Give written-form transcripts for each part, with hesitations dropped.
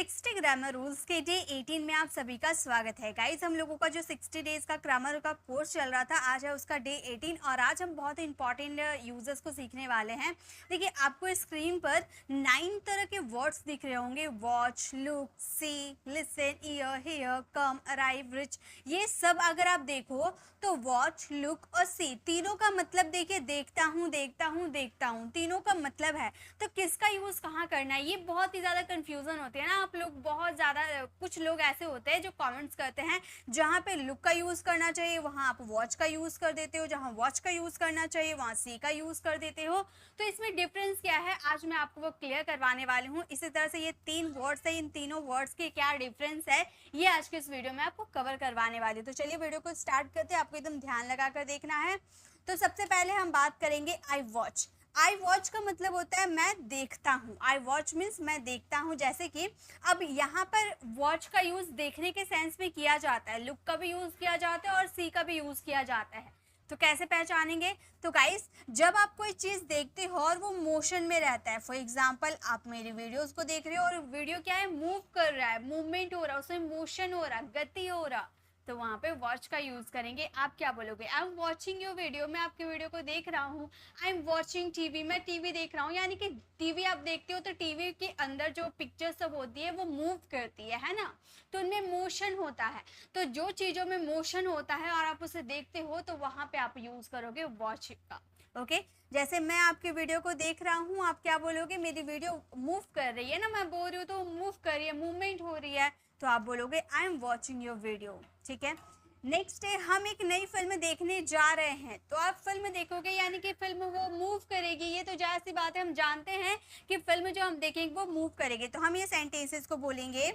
60 grammar rules के day 18 में आप सभी का स्वागत है गाइस। हम लोगों का जो 60 डेज का ग्रामर का कोर्स चल रहा था, आज है उसका डे 18 और आज हम बहुत इंपॉर्टेंट यूजर्स को सीखने वाले हैं। देखिए, आपको स्क्रीन पर 9 तरह के वर्ड्स दिख रहे होंगे। वॉच, लुक, सी, लिसन, ईयर, हेयर, कम, अराइव, रिच। ये सब अगर आप देखो तो वॉच, लुक और सी तीनों का मतलब देखिए, देखता हूँ देखता हूँ देखता हूँ, तीनों का मतलब है। तो किसका यूज कहाँ करना है, ये बहुत ही ज्यादा कंफ्यूजन होती है ना। आप लोग बहुत ज्यादा, कुछ लोग ऐसे होते हैं जो कमेंट्स करते हैं जहाँ पे लुक का यूज करना चाहिए वहाँ आप वॉच का यूज कर देते हो, जहाँ वॉच का यूज करना चाहिए वहाँ सी का यूज कर देते हो। तो इसमें डिफरेंस क्या है, आज मैं आपको वो क्लियर करवाने वाली हूँ। इसी तरह से ये 3 वर्ड्स है, इन तीनों वर्ड्स के क्या डिफरेंस है, ये आज के इस वीडियो में आपको कवर करवाने वाली हूँ। तो चलिए वीडियो को स्टार्ट करते हैं, आपको एकदम ध्यान लगा कर देखना है। तो सबसे पहले हम बात करेंगे आई वॉच। आई वॉच का मतलब होता है मैं देखता हूँ। आई वॉच मीन्स मैं देखता हूँ। जैसे कि अब यहाँ पर वॉच का यूज देखने के सेंस में किया जाता है, लुक का भी यूज किया जाता है और सी का भी यूज किया जाता है। तो कैसे पहचानेंगे, तो गाइस जब आप कोई चीज देखते हो और वो मोशन में रहता है, फॉर एग्जांपल आप मेरी वीडियोस को देख रहे हो और वीडियो क्या है, मूव कर रहा है, मूवमेंट हो रहा है, उसमें मोशन हो रहा है, गति हो रहा, तो वहां पे वॉच का यूज करेंगे। आप क्या बोलोगे, I am watching your video, मैं आपके वीडियो को देख रहा हूँ। आई एम वॉचिंग टीवी, मैं टीवी देख रहा हूँ। यानी कि टीवी आप देखते हो तो टीवी के अंदर जो पिक्चर सब होती है वो मूव करती है ना, तो उनमें मोशन होता है। तो जो चीजों में मोशन होता है और आप उसे देखते हो तो वहां पे आप यूज करोगे वॉच का। ओके, जैसे मैं आपकी वीडियो को देख रहा हूँ, आप क्या बोलोगे, मेरी वीडियो मूव कर रही है ना, मैं बोल रही हूँ तो मूव कर रही है, मूवमेंट हो रही है, तो आप बोलोगे I am watching your video. ठीक है, नेक्स्ट है हम एक नई फिल्म देखने जा रहे हैं, तो आप फिल्म देखोगे यानी कि फिल्म वो मूव करेगी। ये तो जाहिर सी बात है, हम जानते हैं कि फिल्म जो हम देखेंगे वो मूव करेगी। तो हम ये सेंटेंसेस को बोलेंगे,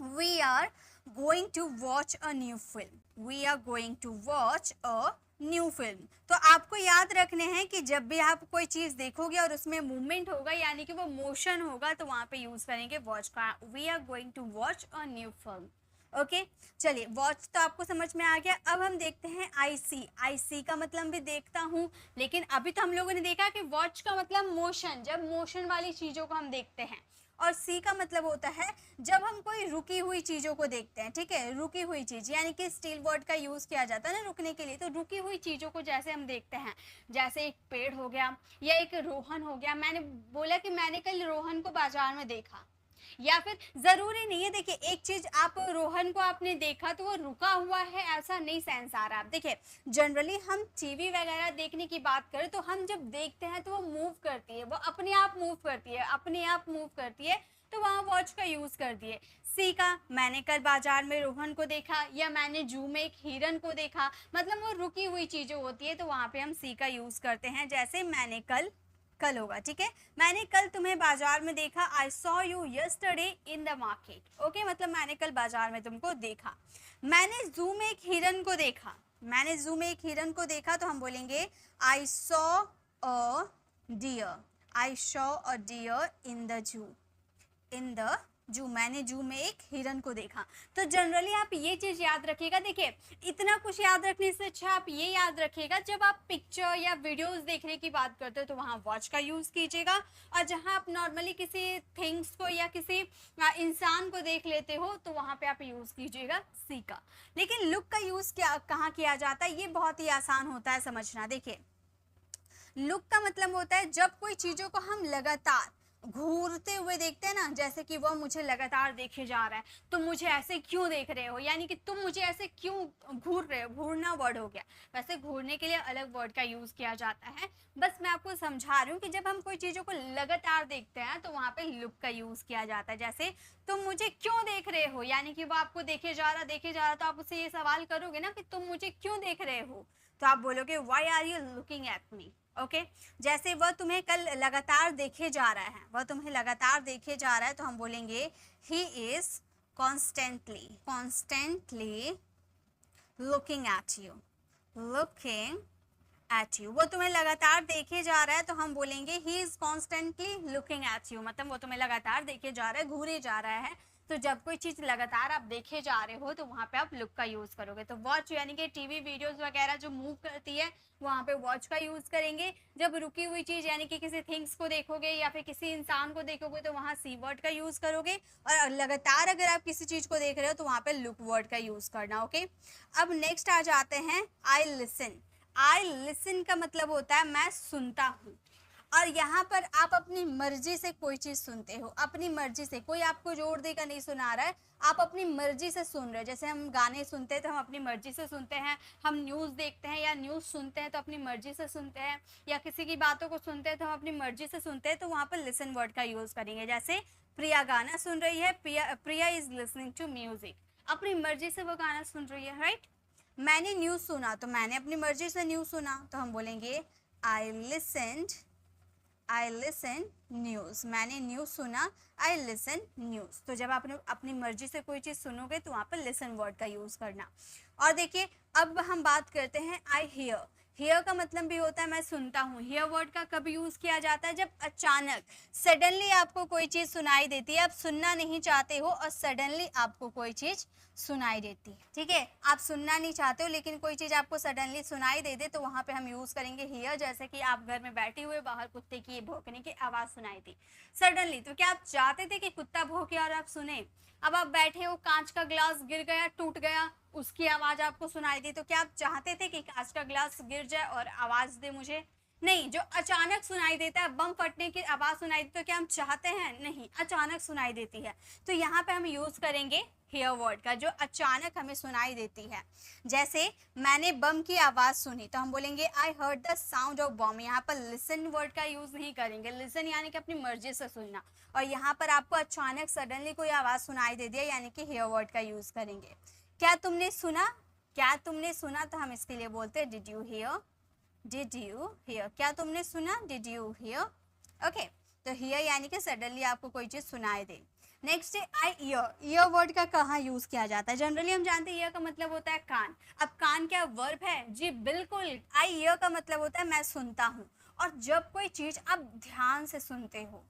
we are going to watch a new film. We are going to watch a new film. तो आपको याद रखने हैं कि जब भी आप कोई चीज देखोगे और उसमें मूवमेंट होगा यानी कि वो मोशन होगा, तो वहां पे यूज करेंगे वॉच का। We are going to watch a new film. Okay, चलिए वॉच तो आपको समझ में आ गया। अब हम देखते हैं आई सी। आई सी का मतलब भी देखता हूँ, लेकिन अभी तो हम लोगों ने देखा कि वॉच का मतलब मोशन, जब मोशन वाली चीजों को हम देखते हैं। और सी का मतलब होता है जब हम कोई रुकी हुई चीजों को देखते हैं। ठीक है, रुकी हुई चीज यानी कि स्टील वर्ड का यूज किया जाता है ना रुकने के लिए। तो रुकी हुई चीजों को जैसे हम देखते हैं, जैसे एक पेड़ हो गया या एक रोहन हो गया। मैंने बोला कि मैंने कल रोहन को बाजार में देखा, या फिर जरूरी नहीं है, देखिए एक चीज आप रोहन को आपने देखा तो वो रुका हुआ है ऐसा नहीं सेंस आ रहा। आप देखिए, जनरली हम टीवी वगैरह देखने की बात करें तो हम जब देखते हैं तो वो मूव करती है, वो अपने आप मूव करती है, अपने आप मूव करती है, तो वहां वॉच का यूज कर दिए। सी का, मैंने कल बाजार में रोहन को देखा या मैंने जू में एक हिरन को देखा, मतलब वो रुकी हुई चीजें होती है, तो वहां पे हम सी का यूज करते हैं। जैसे मैंने कल, कल होगा, ठीक है, मैंने कल तुम्हें बाजार में देखा। I saw you yesterday in the market. Okay, मतलब मैंने कल बाजार में तुमको देखा। मैंने जू में एक हिरन को देखा, मैंने जू में एक हिरन को देखा, तो हम बोलेंगे I saw a deer. I saw a deer in the zoo. In the जू, मैंने जू में एक हिरन को देखा। तो जनरली आप ये चीज याद रखिएगा। देखिए, इतना कुछ याद रखने से अच्छा आप ये याद रखिएगा, जब आप पिक्चर या वीडियोस देखने की बात करते हो तो वहां वॉच का यूज कीजिएगा, और जहां आप नॉर्मली किसी थिंग्स को या किसी इंसान को देख लेते हो तो वहां पे आप यूज कीजिएगा सी का। लेकिन लुक का यूज क्या कहाँ किया जाता है, ये बहुत ही आसान होता है समझना। देखिए, लुक का मतलब होता है जब कोई चीजों को हम लगातार घूरते हुए देखते हैं ना, जैसे कि वह मुझे लगातार देखे जा रहा है, तुम मुझे ऐसे क्यों देख रहे हो, यानी कि तुम मुझे ऐसे क्यों घूर रहे हो, घूरना वर्ड हो गया। वैसे घूरने के लिए अलग वर्ड का यूज किया जाता है, बस मैं आपको समझा रही हूँ कि जब हम कोई चीजों को लगातार देखते हैं तो वहां पे लुक का यूज किया जाता है। जैसे तुम मुझे क्यों देख रहे हो, यानी कि वो आपको देखे जा रहा, तो आप उससे ये सवाल करोगे ना कि तुम मुझे क्यों देख रहे हो, तो आप बोलोगे why are you looking at me. Okay, जैसे वह तुम्हें कल लगातार देखे जा रहा है, वह तुम्हें लगातार देखे जा रहा है, तो हम बोलेंगे he is constantly looking at you. Looking eight you, वो तुम्हें लगातार देखे जा रहा है, तो हम बोलेंगे he is constantly looking at you, मतलब वो तुम्हें लगातार देखे जा रहा है, घूरे जा रहा है, तो जब कोई चीज़ लगातार आप देखे जा रहे हो तो वहाँ पे आप लुक का यूज़ करोगे। तो वॉच यानी कि टीवी वीडियोस वगैरह जो मूव करती है वहाँ पे वॉच का यूज़ करेंगे। जब रुकी हुई चीज़ यानी कि किसी थिंग्स को देखोगे या फिर किसी इंसान को देखोगे तो वहाँ सी वर्ड का यूज़ करोगे। और लगातार अगर आप किसी चीज़ को देख रहे हो तो वहाँ पे लुक वर्ड का यूज़ करना। ओके, अब नेक्स्ट आ जाते हैं आई लिसन। आई लिसन का मतलब होता है मैं सुनता हूँ। और यहाँ पर आप अपनी मर्जी से कोई चीज़ सुनते हो, अपनी मर्जी से, कोई आपको जोर देकर नहीं सुना रहा है, आप अपनी मर्जी से सुन रहे हो। जैसे हम गाने सुनते हैं तो हम अपनी मर्जी से सुनते हैं, हम न्यूज़ देखते हैं या न्यूज़ सुनते हैं तो अपनी मर्जी से सुनते हैं, या किसी की बातों को सुनते हैं तो हम अपनी मर्जी से सुनते हैं। तो वहाँ पर लिसन वर्ड का यूज़ करेंगे। जैसे प्रिया गाना सुन रही है, प्रिया इज़ लिसनिंग टू म्यूजिक, अपनी मर्जी से वो गाना सुन रही है, राइट। मैंने न्यूज़ सुना तो मैंने अपनी मर्जी से न्यूज़ सुना, तो हम बोलेंगे आई लिसन न्यूज़। मैंने न्यूज़ सुना, आई लिसन न्यूज़। तो जब आप अपनी मर्जी से कोई चीज़ सुनोगे तो वहाँ पर लिसन वर्ड का यूज़ करना। और देखिए अब हम बात करते हैं आई हियर। हियर का मतलब भी होता है मैं सुनता हूँ। हियर वर्ड का कब यूज़ किया जाता है? जब अचानक सडनली आपको कोई चीज़ सुनाई देती है, आप सुनना नहीं चाहते हो और सडनली आपको कोई चीज़ सुनाई देती है, ठीक है। आप सुनना नहीं चाहते हो लेकिन कोई चीज़ आपको सडनली सुनाई दे दे तो वहाँ पे हम यूज़ करेंगे हियर। जैसे कि आप घर में बैठे हुए, बाहर कुत्ते की भौंकने की आवाज़ सुनाई दी सडनली, तो क्या आप चाहते थे कि कुत्ता भौंके और आप सुने? अब आप बैठे हो, कांच का ग्लास गिर गया, टूट गया, उसकी आवाज़ आपको सुनाई दी, तो क्या आप चाहते थे कि कांच का ग्लास गिर जाए और आवाज़ दे मुझे? नहीं। जो अचानक सुनाई देता है, बम फटने की आवाज़ सुनाई दी, तो क्या हम चाहते हैं? नहीं, अचानक सुनाई देती है। तो यहाँ पे हम यूज़ करेंगे हियर वर्ड का, जो अचानक हमें सुनाई देती है। जैसे मैंने बम की आवाज़ सुनी तो हम बोलेंगे I heard the sound of bomb. यहाँ पर लिसन वर्ड का यूज़ नहीं करेंगे। लिसन यानी कि अपनी मर्जी से सुनना, और यहाँ पर आपको अचानक सडनली कोई आवाज़ सुनाई दे दिया यानी कि हियर वर्ड का यूज़ करेंगे। क्या तुमने सुना? क्या तुमने सुना? तो हम इसके लिए बोलते हैं did you here, did you here. क्या तुमने सुना? Did you here. ओके, तो हियर यानी कि सडनली आपको कोई चीज़ सुनाई दे। नेक्स्ट है आई ईयर। ईयर वर्ड का कहाँ यूज़ किया जाता है? जनरली हम जानते हैं ईयर का मतलब होता है कान। अब कान क्या वर्ब है? जी बिल्कुल। आई ईयर का मतलब होता है मैं सुनता हूँ। और जब कोई चीज़ आप ध्यान से सुनते हो,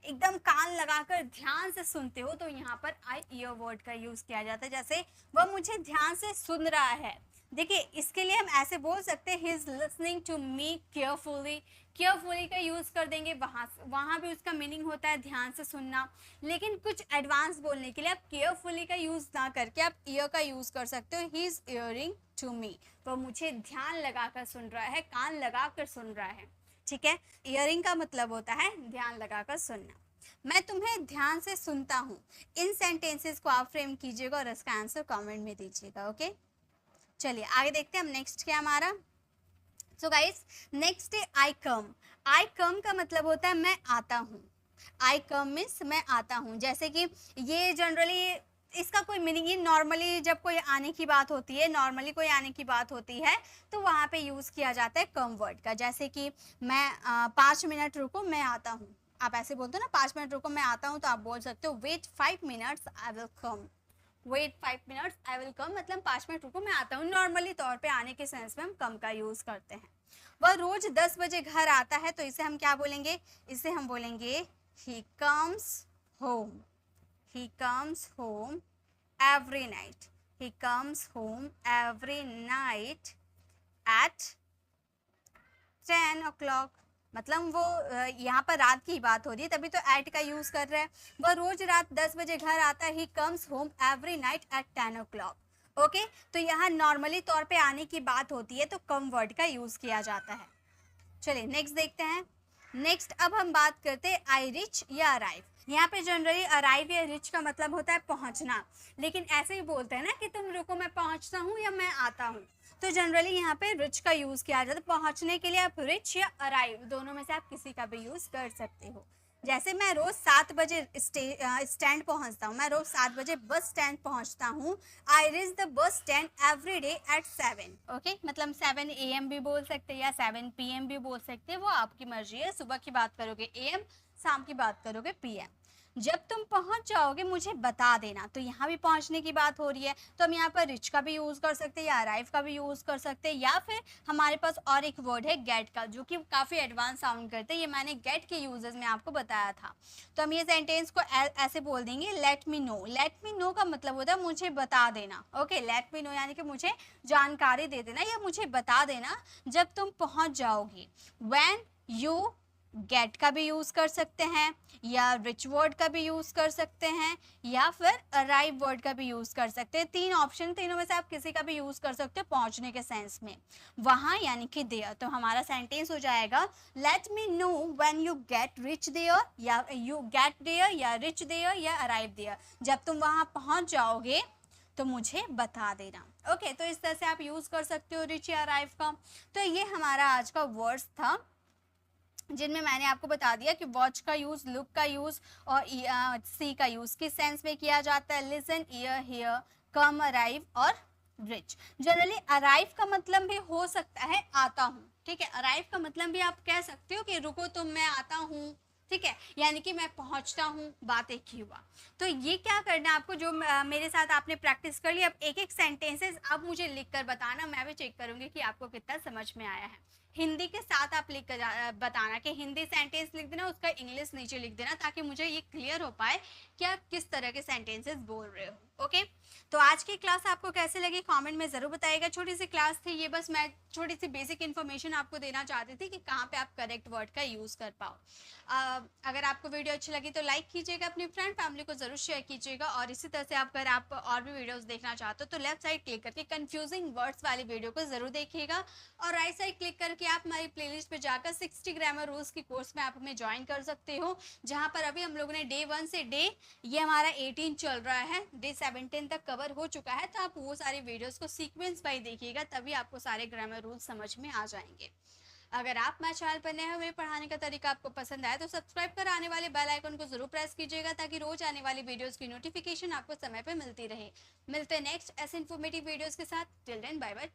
एकदम कान लगाकर ध्यान से सुनते हो, तो यहाँ पर आई ईयर वर्ड का यूज़ किया जाता है। जैसे वह मुझे ध्यान से सुन रहा है। देखिए इसके लिए हम ऐसे बोल सकते हैं he is listening to me carefully. Carefully का यूज़ कर देंगे, वहाँ भी उसका मीनिंग होता है ध्यान से सुनना। लेकिन कुछ एडवांस बोलने के लिए आप केयरफुली का यूज़ ना करके आप ईयर का यूज़ कर सकते हो। He is hearing to me, तो मुझे ध्यान लगाकर सुन रहा है, कान लगाकर सुन रहा है, ठीक है। ईयरिंग का मतलब होता है ध्यान लगाकर सुनना। मैं तुम्हें ध्यान से सुनता हूँ। इन सेंटेंसेस को आप फ्रेम कीजिएगा और इसका आंसर कमेंट में दीजिएगा। ओके, चलिए आगे देखते हैं हम नेक्स्ट क्या हमारा। सो गाइस नेक्स्ट है आई कम। आई कम का मतलब होता है मैं आता हूँ। आई कम मीन्स मैं आता हूँ। जैसे कि ये जनरली इसका कोई मीनिंग ही, नॉर्मली जब कोई आने की बात होती है, नॉर्मली कोई आने की बात होती है तो वहाँ पे यूज़ किया जाता है कम वर्ड का। जैसे कि मैं 5 मिनट रुको मैं आता हूँ, आप ऐसे बोलते हो ना 5 मिनट रुको मैं आता हूँ, तो आप बोल सकते हो wait 5 minutes I will come. Wait 5 minutes I will come मतलब 5 मिनट रुको मैं आता हूँ। नॉर्मली तौर पे आने के सेंस में हम कम का यूज़ करते हैं। वह रोज 10 बजे घर आता है, तो इसे हम क्या बोलेंगे? इसे हम बोलेंगे he comes home. He comes home every night. He comes home every night at 10 o'clock। मतलब वो यहाँ पर रात की बात हो रही है, तभी तो एट का यूज़ कर रहे हैं। वह रोज रात 10 बजे घर आता है। He comes home every night at 10 o'clock। Okay, तो यहाँ नॉर्मली तौर पे आने की बात होती है तो कम वर्ड का यूज़ किया जाता है। चलिए नेक्स्ट देखते हैं। नेक्स्ट अब हम बात करते हैं आई रिच या अराइव। यहाँ पे जनरली अराइव या रिच का मतलब होता है पहुँचना, लेकिन ऐसे ही बोलते हैं ना कि तुम रुको मैं पहुँचता हूँ या मैं आता हूँ। तो जनरली यहाँ पे रिच का यूज़ किया जाता है। पहुँचने के लिए आप रिच या अराइव दोनों में से आप किसी का भी यूज़ कर सकते हो। जैसे मैं रोज़ 7 बजे स्टैंड पहुँचता हूँ, मैं रोज़ 7 बजे बस स्टैंड पहुँचता हूँ। I reach the bus stand every day at 7। Okay, मतलब 7 AM भी बोल सकते हैं या 7 PM भी बोल सकते हैं, वो आपकी मर्जी है। सुबह की बात करोगे AM, शाम की बात करोगे PM। जब तुम पहुंच जाओगे मुझे बता देना। तो यहाँ भी पहुंचने की बात हो रही है, तो हम यहाँ पर रिच का भी यूज़ कर सकते हैं या अराइव का भी यूज़ कर सकते हैं, या फिर हमारे पास और एक वर्ड है गेट का, जो कि काफ़ी एडवांस साउंड करते हैं। ये मैंने गेट के यूजेस में आपको बताया था। तो हम ये सेंटेंस को ऐसे बोल देंगे, late me no. Late me no का मतलब होता है मुझे बता देना। ओके, लेट मी नो यानी कि मुझे जानकारी दे देना या मुझे बता देना जब तुम पहुंच जाओगे। व्हेन यू गेट का भी यूज़ कर सकते हैं, या रिच वर्ड का भी यूज़ कर सकते हैं, या फिर अराइव वर्ड का भी यूज़ कर सकते हैं। तीन ऑप्शन, तीनों में से आप किसी का भी यूज़ कर सकते हो पहुंचने के सेंस में। वहाँ यानी कि देयर। तो हमारा सेंटेंस हो जाएगा, let me know when you get reach there, या यू गेट देयर, या रिच देयर, या अराइव देयर। जब तुम वहाँ पहुँच जाओगे तो मुझे बता देना। ओके, तो इस तरह से आप यूज़ कर सकते हो रिच या अराइव का। तो ये हमारा आज का वर्ड्स था, जिनमें मैंने आपको बता दिया कि वॉच का यूज़, लुक का यूज़ और सी का यूज़ किस सेंस में किया जाता है। Listen, year, here, come, arrive और रिच। जनरली अराइव का मतलब भी हो सकता है आता हूँ, ठीक है। अराइव का मतलब भी आप कह सकते हो कि रुको तुम, मैं आता हूँ, ठीक है, यानी कि मैं पहुंचता हूँ, बात एक ही हुआ। तो ये क्या करना है आपको, जो मेरे साथ आपने प्रैक्टिस कर ली, अब एक एक सेंटेंसेस अब मुझे लिख कर बताना, मैं भी चेक करूंगी कि आपको कितना समझ में आया है। हिंदी के साथ आप लिख कर बताना कि हिंदी सेंटेंस लिख देना, उसका इंग्लिश नीचे लिख देना, ताकि मुझे ये क्लियर हो पाए कि आप किस तरह के सेंटेंसेस बोल रहे हो। ओके, तो आज की क्लास आपको कैसे लगी कमेंट में ज़रूर बताइएगा। छोटी सी क्लास थी ये, बस मैं छोटी सी बेसिक इन्फॉर्मेशन आपको देना चाहती थी कि कहाँ पे आप करेक्ट वर्ड का यूज़ कर पाओ। अगर आपको वीडियो अच्छी लगी तो लाइक कीजिएगा, अपनी फ्रेंड फैमिली को ज़रूर शेयर कीजिएगा, और इसी तरह से अगर आप और भी वीडियोज़ देखना चाहते हो तो लेफ्ट साइड क्लिक करके कन्फ्यूजिंग वर्ड्स वाली वीडियो को ज़रूर देखिएगा, और राइट साइड क्लिक करके आप हमारी प्लेलिस्ट पे जाकर 60 ग्रामर रूल्स की कोर्स में आप हमें ज्वाइन कर सकते हो, जहाँ पर अभी हम लोगों ने डे 1 से डे, ये हमारा 18 चल रहा है, डे 17 तक कवर हो चुका है। तो आप वो सारी वीडियोस को सीक्वेंस वाइज देखिएगा, तभी आपको सारे ग्रामर रूल्स समझ में आ जाएंगे। अगर आप मेरे चैनल पर नए हो, मेरे पढ़ाने का तरीका आपको पसंद आए तो सब्सक्राइब कर आने वाले बेल आइकन को जरूर प्रेस कीजिएगा, ताकि रोज आने वाली वीडियोस की नोटिफिकेशन आपको समय पर मिलती रहे। मिलते हैं नेक्स्ट ऐसे इन्फॉर्मेटिव वीडियोस के साथ। Till then bye bye.